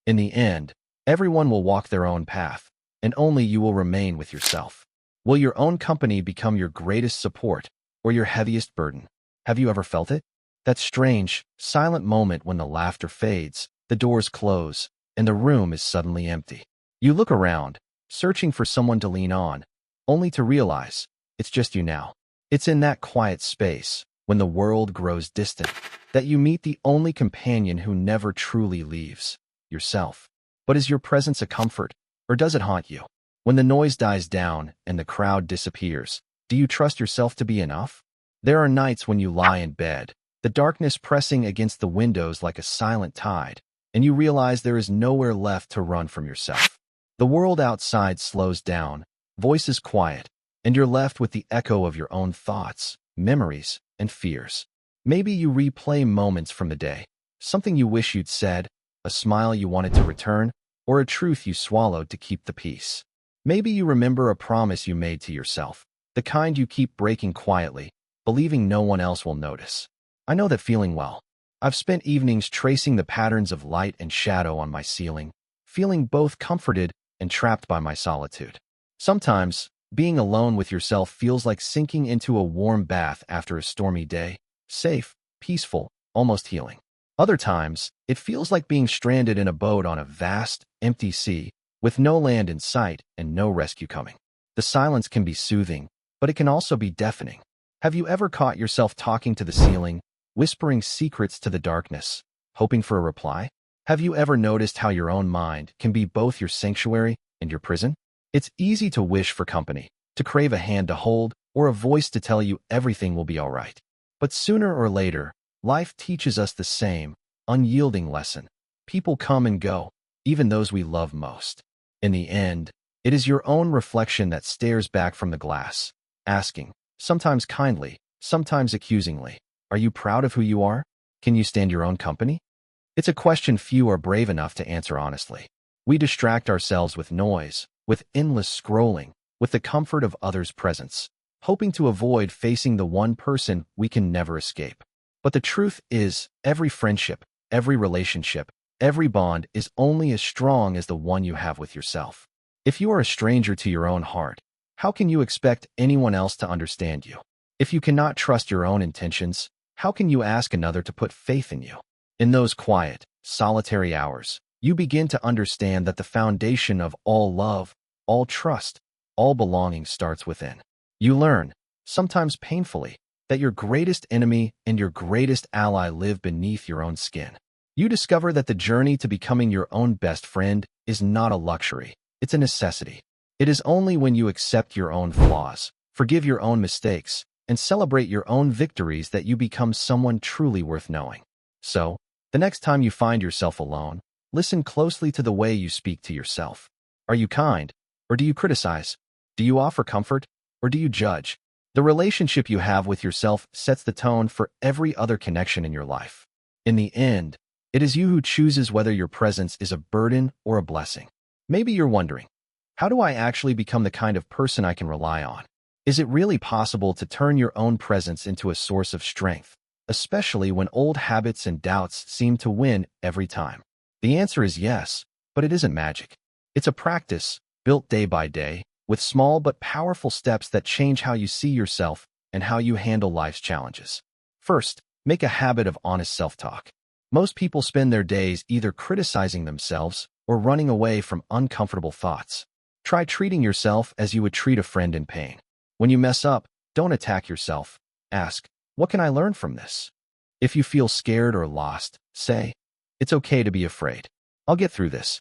In the end, everyone will walk their own path, and only you will remain with yourself. Will your own company become your greatest support or your heaviest burden? Have you ever felt it? That strange, silent moment when the laughter fades, the doors close, and the room is suddenly empty. You look around, searching for someone to lean on, only to realize it's just you now. It's in that quiet space, when the world grows distant, that you meet the only companion who never truly leaves, yourself. But is your presence a comfort, or does it haunt you? When the noise dies down and the crowd disappears, do you trust yourself to be enough? There are nights when you lie in bed, the darkness pressing against the windows like a silent tide, and you realize there is nowhere left to run from yourself. The world outside slows down, voices quiet, and you're left with the echo of your own thoughts, memories, and fears. Maybe you replay moments from the day, something you wish you'd said, a smile you wanted to return, or a truth you swallowed to keep the peace. Maybe you remember a promise you made to yourself, the kind you keep breaking quietly, believing no one else will notice. I know that feeling well. I've spent evenings tracing the patterns of light and shadow on my ceiling, feeling both comforted and trapped by my solitude. Sometimes, being alone with yourself feels like sinking into a warm bath after a stormy day, safe, peaceful, almost healing. Other times, it feels like being stranded in a boat on a vast, empty sea, with no land in sight and no rescue coming. The silence can be soothing, but it can also be deafening. Have you ever caught yourself talking to the ceiling, whispering secrets to the darkness, hoping for a reply? Have you ever noticed how your own mind can be both your sanctuary and your prison? It's easy to wish for company, to crave a hand to hold, or a voice to tell you everything will be all right. But sooner or later, life teaches us the same, unyielding lesson. People come and go, even those we love most. In the end, it is your own reflection that stares back from the glass, asking, sometimes kindly, sometimes accusingly, are you proud of who you are? Can you stand your own company? It's a question few are brave enough to answer honestly. We distract ourselves with noise, with endless scrolling, with the comfort of others' presence, hoping to avoid facing the one person we can never escape. But the truth is, every friendship, every relationship, every bond is only as strong as the one you have with yourself. If you are a stranger to your own heart, how can you expect anyone else to understand you? If you cannot trust your own intentions, how can you ask another to put faith in you? In those quiet, solitary hours, you begin to understand that the foundation of all love, all trust, all belonging starts within. You learn, sometimes painfully, that your greatest enemy and your greatest ally live beneath your own skin. You discover that the journey to becoming your own best friend is not a luxury, it's a necessity. It is only when you accept your own flaws, forgive your own mistakes, and celebrate your own victories that you become someone truly worth knowing. So, the next time you find yourself alone, listen closely to the way you speak to yourself. Are you kind, or do you criticize? Do you offer comfort, or do you judge? The relationship you have with yourself sets the tone for every other connection in your life. In the end, it is you who chooses whether your presence is a burden or a blessing. Maybe you're wondering, how do I actually become the kind of person I can rely on? Is it really possible to turn your own presence into a source of strength, especially when old habits and doubts seem to win every time? The answer is yes, but it isn't magic. It's a practice, built day by day, with small but powerful steps that change how you see yourself and how you handle life's challenges. First, make a habit of honest self-talk. Most people spend their days either criticizing themselves or running away from uncomfortable thoughts. Try treating yourself as you would treat a friend in pain. When you mess up, don't attack yourself. Ask, what can I learn from this? If you feel scared or lost, say, it's okay to be afraid. I'll get through this.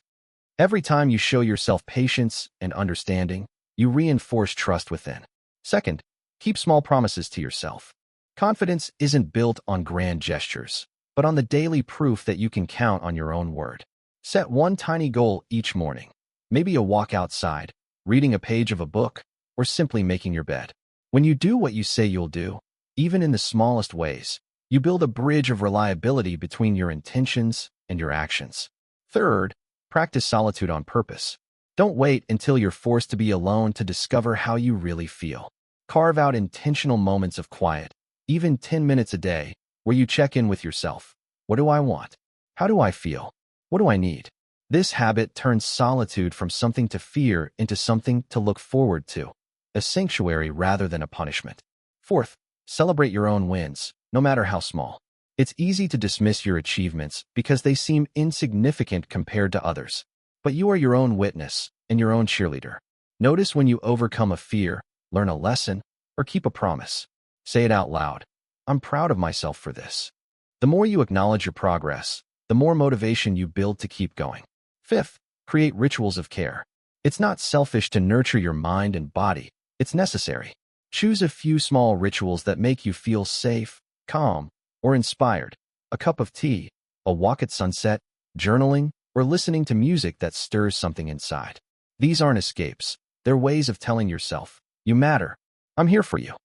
Every time you show yourself patience and understanding, you reinforce trust within. Second, keep small promises to yourself. Confidence isn't built on grand gestures, but on the daily proof that you can count on your own word. Set one tiny goal each morning, maybe a walk outside, reading a page of a book, or simply making your bed. When you do what you say you'll do, even in the smallest ways, you build a bridge of reliability between your intentions and your actions. Third, practice solitude on purpose. Don't wait until you're forced to be alone to discover how you really feel. Carve out intentional moments of quiet, even 10 minutes a day, where you check in with yourself. What do I want? How do I feel? What do I need? This habit turns solitude from something to fear into something to look forward to, a sanctuary rather than a punishment. Fourth, celebrate your own wins, no matter how small. It's easy to dismiss your achievements because they seem insignificant compared to others. But you are your own witness and your own cheerleader. Notice when you overcome a fear, learn a lesson, or keep a promise. Say it out loud. I'm proud of myself for this. The more you acknowledge your progress, the more motivation you build to keep going. Fifth, create rituals of care. It's not selfish to nurture your mind and body. It's necessary. Choose a few small rituals that make you feel safe, calm, or inspired. A cup of tea, a walk at sunset, journaling, or listening to music that stirs something inside. These aren't escapes. They're ways of telling yourself, you matter. I'm here for you.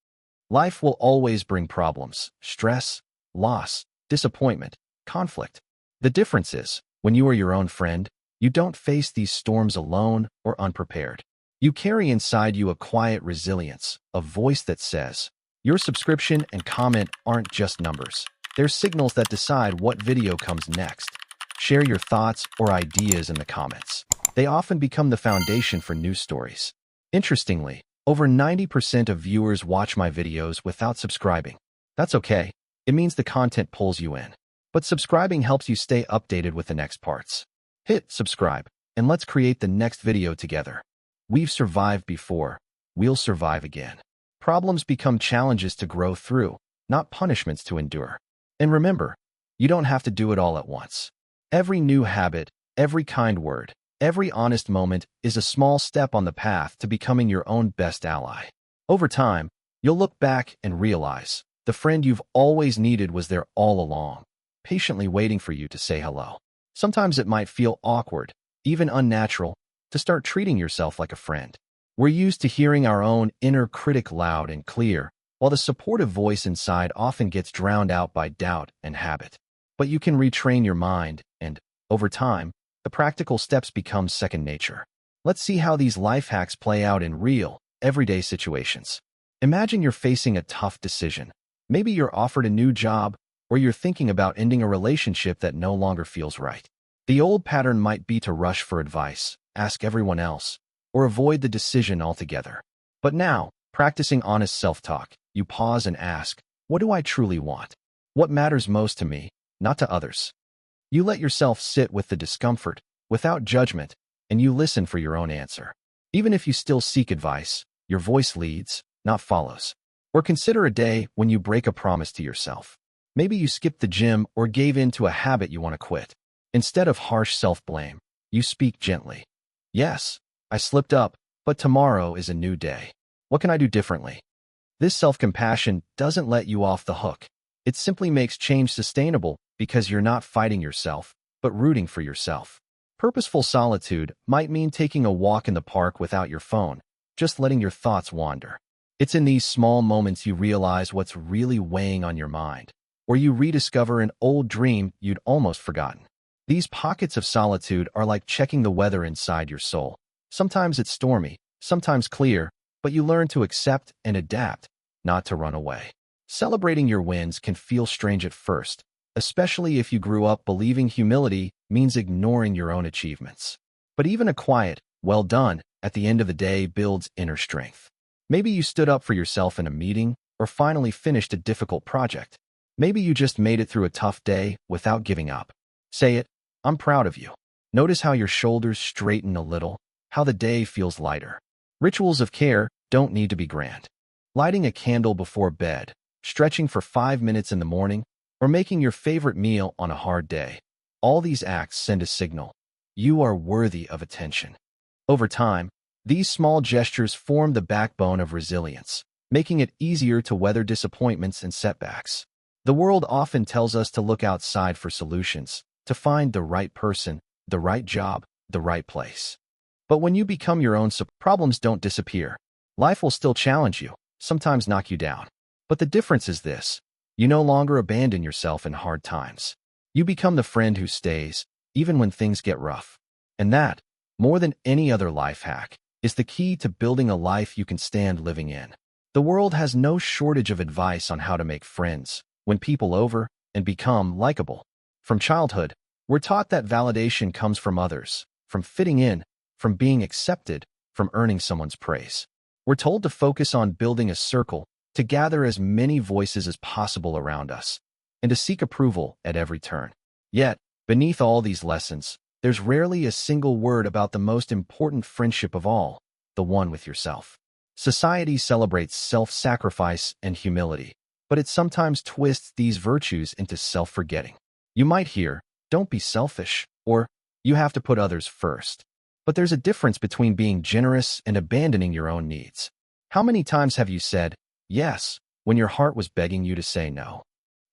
Life will always bring problems, stress, loss, disappointment, conflict. The difference is, when you are your own friend, you don't face these storms alone or unprepared. You carry inside you a quiet resilience, a voice that says, your subscription and comment aren't just numbers. They're signals that decide what video comes next. Share your thoughts or ideas in the comments. They often become the foundation for news stories. Interestingly, over 90% of viewers watch my videos without subscribing. That's okay. It means the content pulls you in. But subscribing helps you stay updated with the next parts. Hit subscribe, and let's create the next video together. We've survived before. We'll survive again. Problems become challenges to grow through, not punishments to endure. And remember, you don't have to do it all at once. Every new habit, every kind word, every honest moment is a small step on the path to becoming your own best ally. Over time, you'll look back and realize the friend you've always needed was there all along, patiently waiting for you to say hello. Sometimes it might feel awkward, even unnatural, to start treating yourself like a friend. We're used to hearing our own inner critic loud and clear, while the supportive voice inside often gets drowned out by doubt and habit. But you can retrain your mind, and, over time, the practical steps become second nature. Let's see how these life hacks play out in real, everyday situations. Imagine you're facing a tough decision. Maybe you're offered a new job, or you're thinking about ending a relationship that no longer feels right. The old pattern might be to rush for advice, ask everyone else, or avoid the decision altogether. But now, practicing honest self-talk, you pause and ask, what do I truly want? What matters most to me, not to others? You let yourself sit with the discomfort, without judgment, and you listen for your own answer. Even if you still seek advice, your voice leads, not follows. Or consider a day when you break a promise to yourself. Maybe you skipped the gym or gave in to a habit you want to quit. Instead of harsh self-blame, you speak gently. Yes, I slipped up, but tomorrow is a new day. What can I do differently? This self-compassion doesn't let you off the hook. It simply makes change sustainable because you're not fighting yourself, but rooting for yourself. Purposeful solitude might mean taking a walk in the park without your phone, just letting your thoughts wander. It's in these small moments you realize what's really weighing on your mind, or you rediscover an old dream you'd almost forgotten. These pockets of solitude are like checking the weather inside your soul. Sometimes it's stormy, sometimes clear, but you learn to accept and adapt, not to run away. Celebrating your wins can feel strange at first, especially if you grew up believing humility means ignoring your own achievements. But even a quiet, well done, at the end of the day builds inner strength. Maybe you stood up for yourself in a meeting or finally finished a difficult project. Maybe you just made it through a tough day without giving up. Say it, I'm proud of you. Notice how your shoulders straighten a little, how the day feels lighter. Rituals of care don't need to be grand. Lighting a candle before bed, stretching for 5 minutes in the morning, or making your favorite meal on a hard day. All these acts send a signal. You are worthy of attention. Over time, these small gestures form the backbone of resilience, making it easier to weather disappointments and setbacks. The world often tells us to look outside for solutions, to find the right person, the right job, the right place. But when you become your own problems don't disappear. Life will still challenge you, sometimes knock you down. But the difference is this. You no longer abandon yourself in hard times. You become the friend who stays, even when things get rough. And that, more than any other life hack, is the key to building a life you can stand living in. The world has no shortage of advice on how to make friends, win people over, and become likable. From childhood, We're taught that validation comes from others, from fitting in, from being accepted, from earning someone's praise. We're told to focus on building a circle, to gather as many voices as possible around us, and to seek approval at every turn. Yet, beneath all these lessons, there's rarely a single word about the most important friendship of all, the one with yourself. Society celebrates self-sacrifice and humility, but it sometimes twists these virtues into self-forgetting. You might hear, "Don't be selfish," or "You have to put others first." But there's a difference between being generous and abandoning your own needs. How many times have you said yes when your heart was begging you to say no?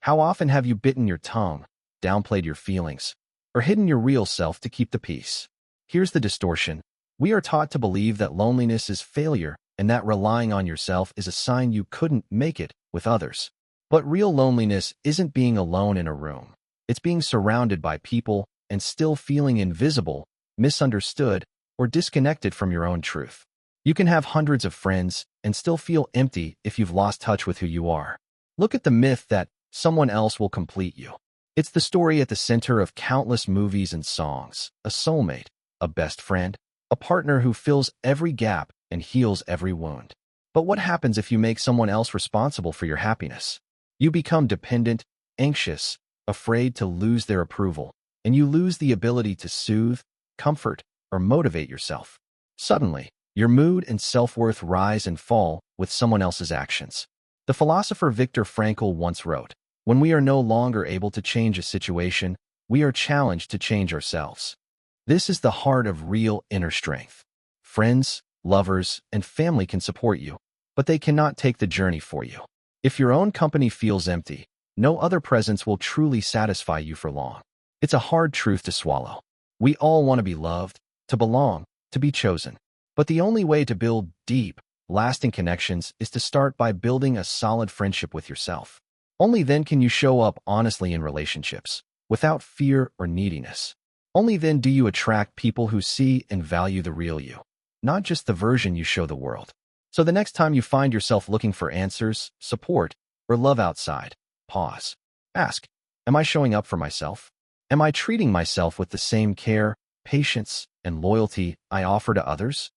How often have you bitten your tongue, downplayed your feelings, or hidden your real self to keep the peace? Here's the distortion. We are taught to believe that loneliness is failure and that relying on yourself is a sign you couldn't make it with others. But real loneliness isn't being alone in a room. It's being surrounded by people and still feeling invisible, misunderstood, or disconnected from your own truth. You can have hundreds of friends and still feel empty if you've lost touch with who you are. Look at the myth that someone else will complete you. It's the story at the center of countless movies and songs: a soulmate, a best friend, a partner who fills every gap and heals every wound. But what happens if you make someone else responsible for your happiness? You become dependent, anxious, afraid to lose their approval, and you lose the ability to soothe, comfort, or motivate yourself. Suddenly, your mood and self-worth rise and fall with someone else's actions. The philosopher Viktor Frankl once wrote, "When we are no longer able to change a situation, we are challenged to change ourselves." This is the heart of real inner strength. Friends, lovers, and family can support you, but they cannot take the journey for you. If your own company feels empty, no other presence will truly satisfy you for long. It's a hard truth to swallow. We all want to be loved, to belong, to be chosen. But the only way to build deep, lasting connections is to start by building a solid friendship with yourself. Only then can you show up honestly in relationships, without fear or neediness. Only then do you attract people who see and value the real you, not just the version you show the world. So the next time you find yourself looking for answers, support, or love outside, pause. Ask, am I showing up for myself? Am I treating myself with the same care, patience, and loyalty I offer to others?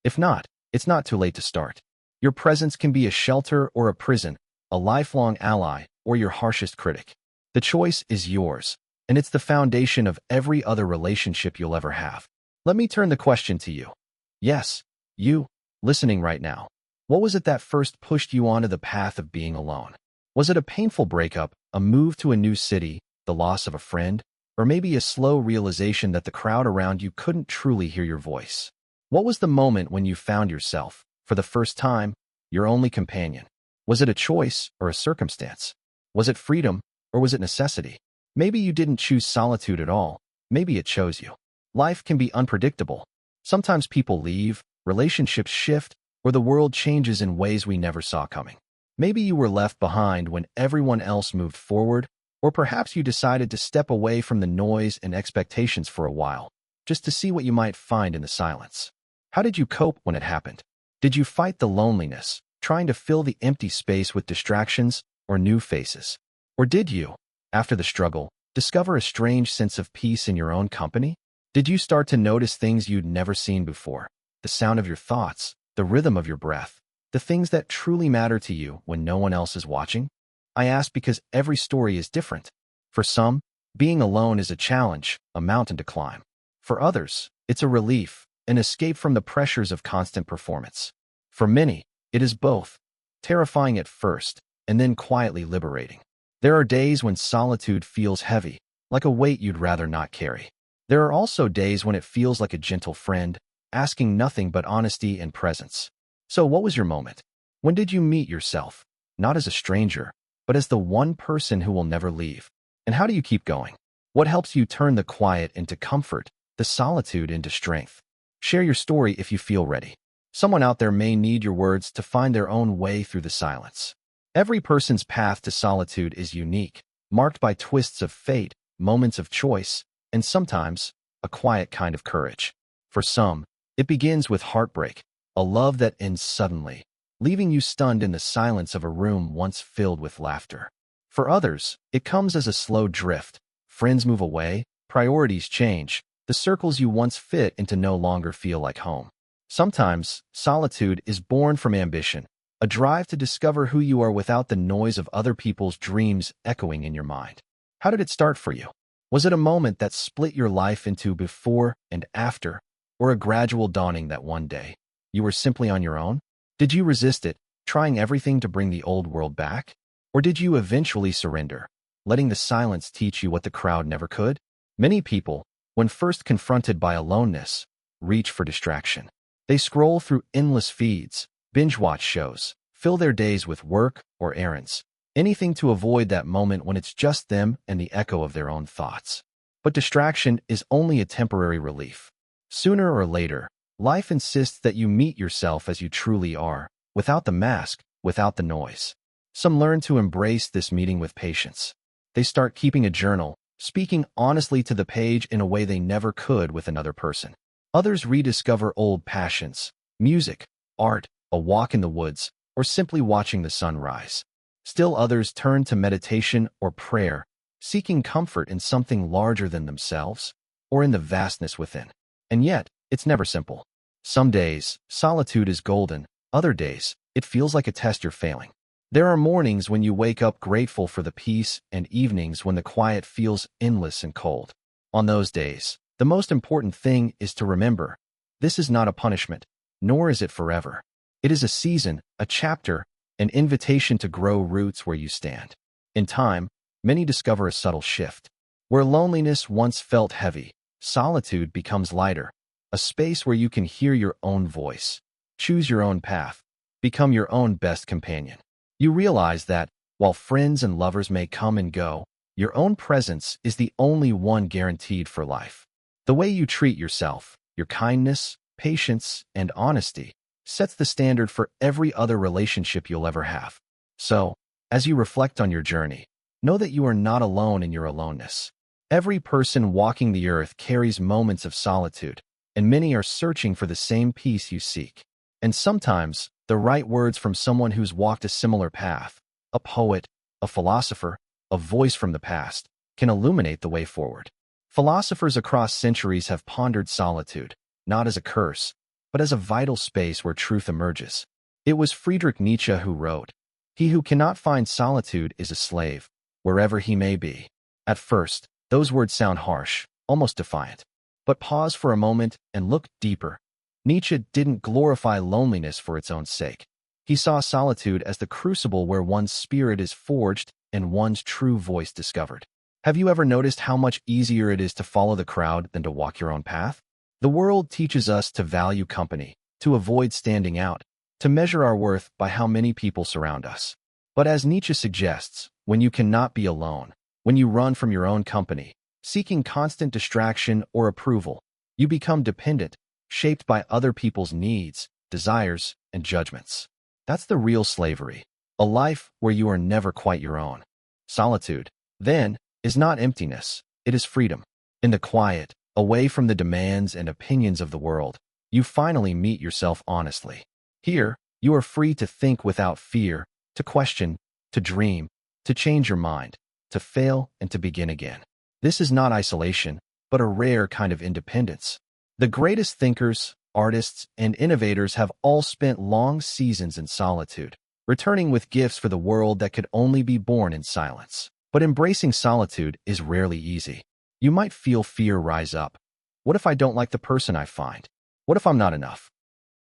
If not, it's not too late to start. Your presence can be a shelter or a prison, a lifelong ally, or your harshest critic. The choice is yours, and it's the foundation of every other relationship you'll ever have. Let me turn the question to you. Yes, you, listening right now. What was it that first pushed you onto the path of being alone? Was it a painful breakup, a move to a new city, the loss of a friend, or maybe a slow realization that the crowd around you couldn't truly hear your voice? What was the moment when you found yourself, for the first time, your only companion? Was it a choice or a circumstance? Was it freedom or was it necessity? Maybe you didn't choose solitude at all. Maybe it chose you. Life can be unpredictable. Sometimes people leave, relationships shift, or the world changes in ways we never saw coming. Maybe you were left behind when everyone else moved forward, or perhaps you decided to step away from the noise and expectations for a while, just to see what you might find in the silence. How did you cope when it happened? Did you fight the loneliness, trying to fill the empty space with distractions or new faces? Or did you, after the struggle, discover a strange sense of peace in your own company? Did you start to notice things you'd never seen before? The sound of your thoughts, the rhythm of your breath, the things that truly matter to you when no one else is watching? I ask because every story is different. For some, being alone is a challenge, a mountain to climb. For others, it's a relief, an escape from the pressures of constant performance. For many, it is both, terrifying at first, and then quietly liberating. There are days when solitude feels heavy, like a weight you'd rather not carry. There are also days when it feels like a gentle friend, asking nothing but honesty and presence. So what was your moment? When did you meet yourself? Not as a stranger, but as the one person who will never leave. And how do you keep going? What helps you turn the quiet into comfort, the solitude into strength? Share your story if you feel ready. Someone out there may need your words to find their own way through the silence. Every person's path to solitude is unique, marked by twists of fate, moments of choice, and sometimes a quiet kind of courage. For some, it begins with heartbreak, a love that ends suddenly, leaving you stunned in the silence of a room once filled with laughter. For others, it comes as a slow drift. Friends move away, priorities change, the circles you once fit into no longer feel like home. Sometimes, solitude is born from ambition, a drive to discover who you are without the noise of other people's dreams echoing in your mind. How did it start for you? Was it a moment that split your life into before and after, or a gradual dawning that one day you were simply on your own? Did you resist it, trying everything to bring the old world back? Or did you eventually surrender, letting the silence teach you what the crowd never could? Many people, when first confronted by aloneness, reach for distraction. They scroll through endless feeds, binge-watch shows, fill their days with work or errands, anything to avoid that moment when it's just them and the echo of their own thoughts. But distraction is only a temporary relief. Sooner or later, life insists that you meet yourself as you truly are, without the mask, without the noise. Some learn to embrace this meeting with patience. They start keeping a journal, speaking honestly to the page in a way they never could with another person. Others rediscover old passions, music, art, a walk in the woods, or simply watching the sun rise. Still others turn to meditation or prayer, seeking comfort in something larger than themselves, or in the vastness within. And yet, it's never simple. Some days, solitude is golden. Other days, it feels like a test you're failing. There are mornings when you wake up grateful for the peace and evenings when the quiet feels endless and cold. On those days, the most important thing is to remember, this is not a punishment, nor is it forever. It is a season, a chapter, an invitation to grow roots where you stand. In time, many discover a subtle shift. Where loneliness once felt heavy, solitude becomes lighter, a space where you can hear your own voice, choose your own path, become your own best companion. You realize that, while friends and lovers may come and go, your own presence is the only one guaranteed for life. The way you treat yourself, your kindness, patience, and honesty, sets the standard for every other relationship you'll ever have. So, as you reflect on your journey, know that you are not alone in your aloneness. Every person walking the earth carries moments of solitude, and many are searching for the same peace you seek. And sometimes, the right words from someone who's walked a similar path, a poet, a philosopher, a voice from the past, can illuminate the way forward. Philosophers across centuries have pondered solitude, not as a curse, but as a vital space where truth emerges. It was Friedrich Nietzsche who wrote, "He who cannot find solitude is a slave, wherever he may be." At first, those words sound harsh, almost defiant. But pause for a moment and look deeper. Nietzsche didn't glorify loneliness for its own sake. He saw solitude as the crucible where one's spirit is forged and one's true voice discovered. Have you ever noticed how much easier it is to follow the crowd than to walk your own path? The world teaches us to value company, to avoid standing out, to measure our worth by how many people surround us. But as Nietzsche suggests, when you cannot be alone, when you run from your own company, seeking constant distraction or approval, you become dependent, shaped by other people's needs, desires, and judgments. That's the real slavery, a life where you are never quite your own. Solitude, then, is not emptiness, it is freedom. In the quiet, away from the demands and opinions of the world, you finally meet yourself honestly. Here, you are free to think without fear, to question, to dream, to change your mind, to fail and to begin again. This is not isolation, but a rare kind of independence. The greatest thinkers, artists, and innovators have all spent long seasons in solitude, returning with gifts for the world that could only be born in silence. But embracing solitude is rarely easy. You might feel fear rise up. What if I don't like the person I find? What if I'm not enough?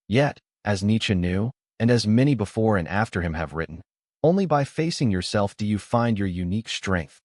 Yet, as Nietzsche knew, and as many before and after him have written, only by facing yourself do you find your unique strength,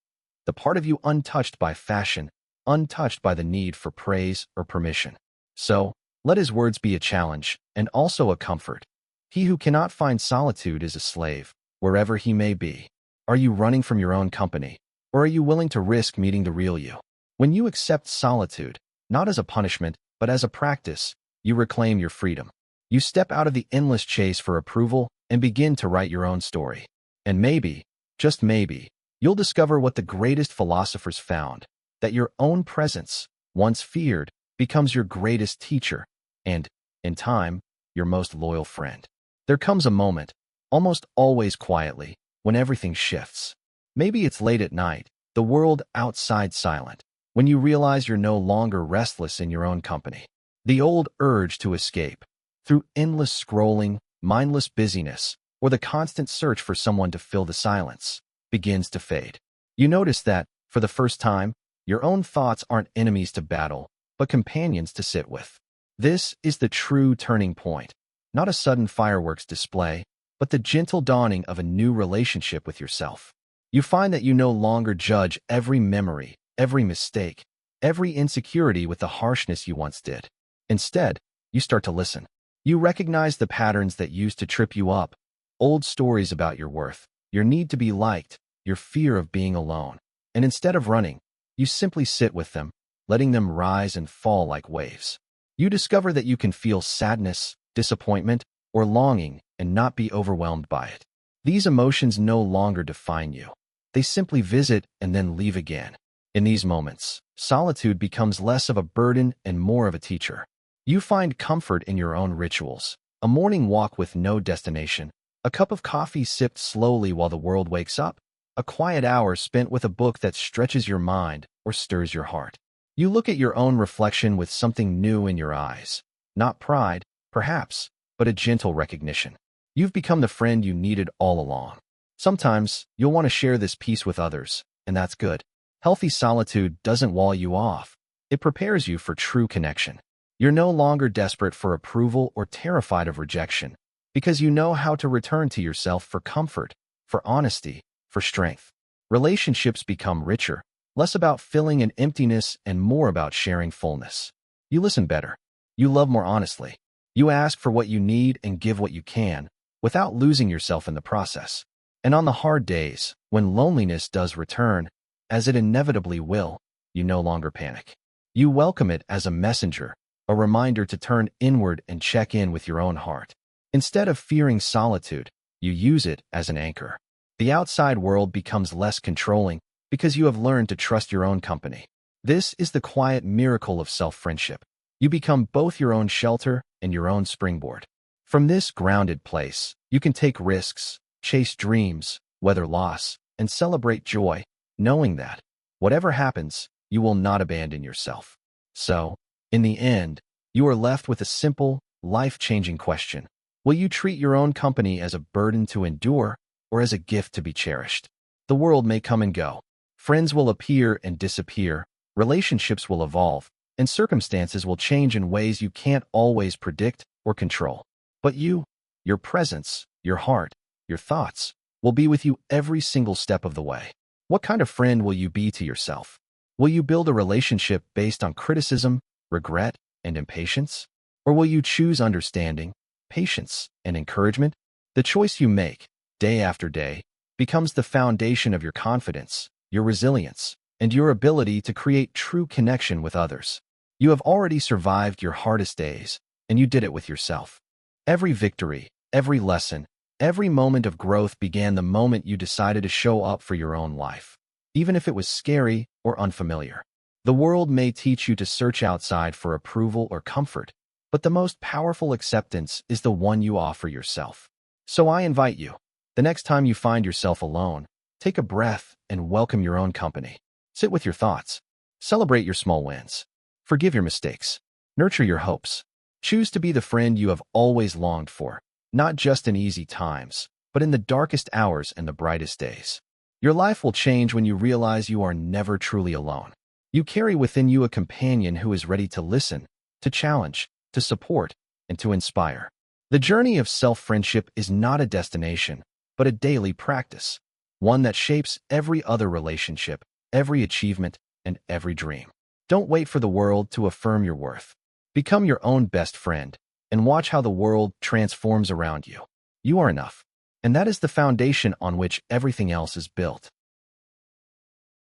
the part of you untouched by fashion, untouched by the need for praise or permission. So, let his words be a challenge, and also a comfort. He who cannot find solitude is a slave, wherever he may be. Are you running from your own company, or are you willing to risk meeting the real you? When you accept solitude, not as a punishment, but as a practice, you reclaim your freedom. You step out of the endless chase for approval and begin to write your own story. And maybe, just maybe, you'll discover what the greatest philosophers found, that your own presence, once feared, becomes your greatest teacher, and, in time, your most loyal friend. There comes a moment, almost always quietly, when everything shifts. Maybe it's late at night, the world outside silent. when you realize you're no longer restless in your own company. The old urge to escape, through endless scrolling, mindless busyness, or the constant search for someone to fill the silence, begins to fade. You notice that, for the first time, your own thoughts aren't enemies to battle, but companions to sit with. This is the true turning point, not a sudden fireworks display, but the gentle dawning of a new relationship with yourself. You find that you no longer judge every memory, every mistake, every insecurity with the harshness you once did. Instead, you start to listen. You recognize the patterns that used to trip you up, old stories about your worth, your need to be liked, your fear of being alone. And instead of running, you simply sit with them, letting them rise and fall like waves. You discover that you can feel sadness, disappointment, or longing and not be overwhelmed by it. These emotions no longer define you. They simply visit and then leave again. In these moments, solitude becomes less of a burden and more of a teacher. You find comfort in your own rituals, a morning walk with no destination, a cup of coffee sipped slowly while the world wakes up, a quiet hour spent with a book that stretches your mind or stirs your heart. You look at your own reflection with something new in your eyes. Not pride, perhaps, but a gentle recognition. You've become the friend you needed all along. Sometimes, you'll want to share this peace with others, and that's good. Healthy solitude doesn't wall you off. It prepares you for true connection. You're no longer desperate for approval or terrified of rejection, because you know how to return to yourself for comfort, for honesty, for strength. Relationships become richer, less about filling an emptiness and more about sharing fullness. You listen better. You love more honestly. You ask for what you need and give what you can, without losing yourself in the process. And on the hard days, when loneliness does return, as it inevitably will, you no longer panic. You welcome it as a messenger, a reminder to turn inward and check in with your own heart. Instead of fearing solitude, you use it as an anchor. The outside world becomes less controlling because you have learned to trust your own company. This is the quiet miracle of self-friendship. You become both your own shelter and your own springboard. From this grounded place, you can take risks, chase dreams, weather loss, and celebrate joy, knowing that, whatever happens, you will not abandon yourself. So, in the end, you are left with a simple, life-changing question. Will you treat your own company as a burden to endure or as a gift to be cherished? The world may come and go. Friends will appear and disappear, relationships will evolve, and circumstances will change in ways you can't always predict or control. But you, your presence, your heart, your thoughts, will be with you every single step of the way. What kind of friend will you be to yourself? Will you build a relationship based on criticism, regret, and impatience? Or will you choose understanding, patience, and encouragement? The choice you make, day after day, becomes the foundation of your confidence, your resilience, and your ability to create true connection with others. You have already survived your hardest days, and you did it with yourself. Every victory, every lesson, every moment of growth began the moment you decided to show up for your own life, even if it was scary or unfamiliar. The world may teach you to search outside for approval or comfort, but the most powerful acceptance is the one you offer yourself. So I invite you, the next time you find yourself alone, take a breath and welcome your own company. Sit with your thoughts. Celebrate your small wins. Forgive your mistakes. Nurture your hopes. Choose to be the friend you have always longed for, not just in easy times, but in the darkest hours and the brightest days. Your life will change when you realize you are never truly alone. You carry within you a companion who is ready to listen, to challenge, to support, and to inspire. The journey of self-friendship is not a destination, but a daily practice, one that shapes every other relationship, every achievement, and every dream. Don't wait for the world to affirm your worth. Become your own best friend, and watch how the world transforms around you. You are enough, and that is the foundation on which everything else is built.